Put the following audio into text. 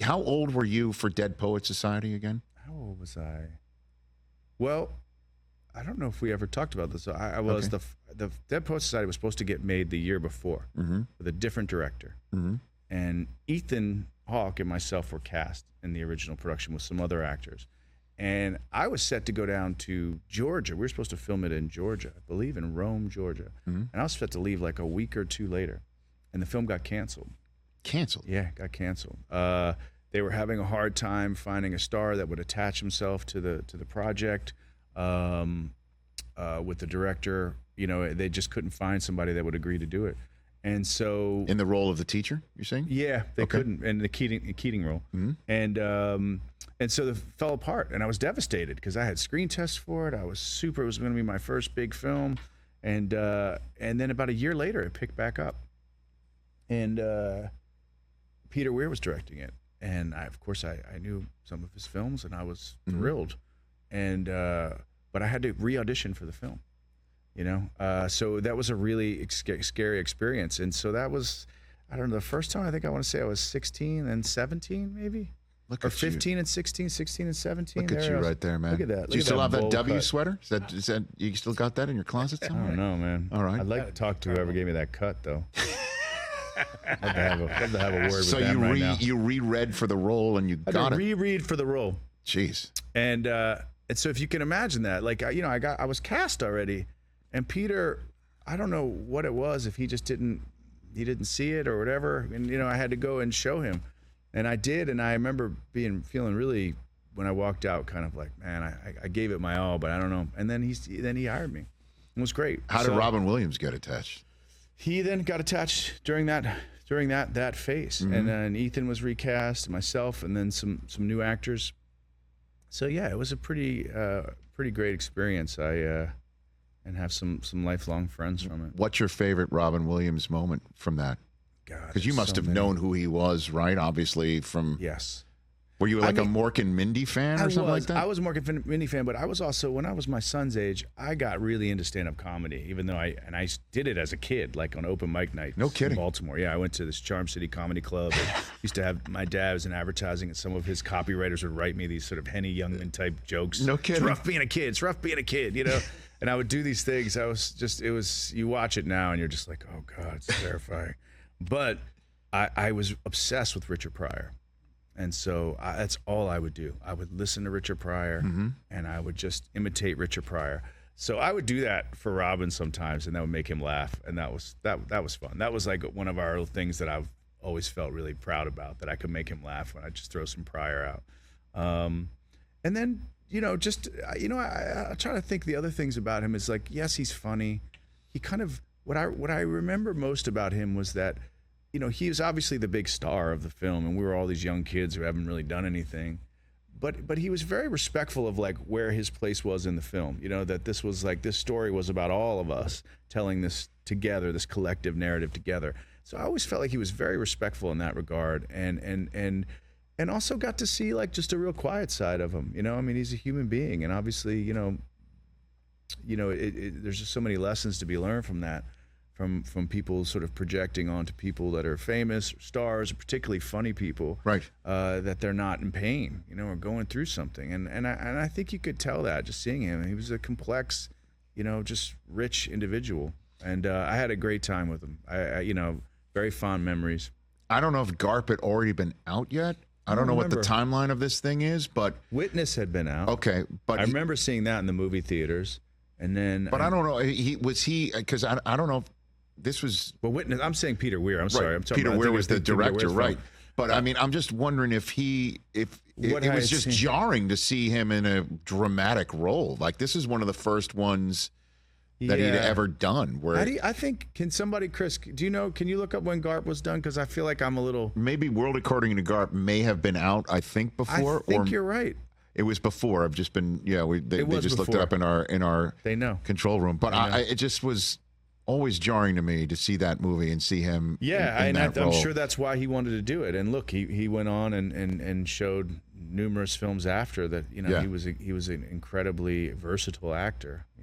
How old were you for Dead Poets Society again? How old was I? Well, I don't know if we ever talked about this. I was the Dead Poets Society was supposed to get made the year before with a different director, and Ethan Hawke and myself were cast in the original production with some other actors. And I was set to go down to Georgia. We were supposed to film it in Georgia, I believe in Rome, Georgia. And I was set to leave like a week or two later, and the film got canceled. Canceled? Yeah, it got canceled. They were having a hard time finding a star that would attach himself to the project. With the director, you know, they just couldn't find somebody that would agree to do it. And so in the role of the teacher, you're saying? Yeah, they couldn't, in the Keating role. And so it fell apart, and I was devastated because I had screen tests for it. It was going to be my first big film, and then about a year later, it picked back up, and Peter Weir was directing it, and of course I knew some of his films, and I was thrilled, and but I had to re-audition for the film, you know. So that was a really scary experience, and so that was, I don't know, the first time I want to say I was 16 and 17 maybe. Or 15 and 16, 16 and 17. Look at you right there, man. Look at that. Do you still have that W cut. sweater? Is that you still got that in your closet somewhere? I don't know, man. All right. I'd like to talk to whoever gave me that cut, though. I'd love to have a word with so them right now. you reread for the role and you got it. Reread for the role. Jeez. And so if you can imagine that, like, you know, I was cast already, and Peter, I don't know what it was, if he just didn't see it or whatever, and you know, I had to go and show him. And I did, and I remember feeling really, when I walked out, kind of like, man, I gave it my all, but I don't know. And then he hired me. It was great. How did Robin Williams get attached? He then got attached during that phase, and then Ethan was recast, myself, and then some new actors. So yeah, it was a pretty great experience. And have some lifelong friends from it. What's your favorite Robin Williams moment from that? Because you must have known who he was, right? Obviously from... Yes. Were you like a Mork and Mindy fan or something like that? I was a Mork and Mindy fan, but I was also, when I was my son's age, I got really into stand-up comedy, even though I did it as a kid, like on open mic night. No kidding. In Baltimore. Yeah, I went to this Charm City Comedy Club. Used to have, my dad was in advertising, and some of his copywriters would write me these sort of Henny Youngman type jokes. No kidding. It's rough being a kid. It's rough being a kid, you know? And I would do these things. You watch it now, and you're just like, oh God, it's terrifying. But I was obsessed with Richard Pryor. And so that's all I would do. I would listen to Richard Pryor, and I would just imitate Richard Pryor. So I would do that for Robin sometimes, and that would make him laugh. And that was fun. That was like one of our things that I've always felt really proud about, that I could make him laugh when I just throw some Pryor out. And then, you know, I try to think the other things about him is like, yes, he's funny. He kind of, what I remember most about him was that, you know, he was obviously the big star of the film, and we were all these young kids who haven't really done anything. But he was very respectful of like where his place was in the film. You know, that this story was about all of us telling this together, this collective narrative together. So I always felt like he was very respectful in that regard, and also got to see like just a real quiet side of him. You know, I mean, he's a human being, and obviously, you know, there's just so many lessons to be learned from that. From people sort of projecting onto people that are famous, stars, particularly funny people, right? That they're not in pain, you know, or going through something. And I think you could tell that just seeing him. He was a complex, you know, just rich individual. And I had a great time with him. I you know, very fond memories. I don't know if Garp had already been out yet. I don't know what the timeline of this thing is, but Witness had been out. Okay, but I remember seeing that in the movie theaters. And then, but I don't know. Because I don't know if this was. Well, Witness. I'm saying Peter Weir. I'm sorry. I'm talking Peter Weir was the director, right? Film. But I mean, I'm just wondering if it was just jarring to see him in a dramatic role. Like, this is one of the first ones that he'd ever done. Where I think, can somebody, Chris, do you know? Can you look up when Garp was done? Because I feel like I'm a little. Maybe World According to Garp may have been out. I think before. I think you're right. It was before. I've just been. Yeah, they just looked it up in our control room. But it just was always jarring to me to see that movie and see him. Yeah, in that role. I'm sure that's why he wanted to do it. And look, he went on and showed numerous films after that. You know, he was an incredibly versatile actor.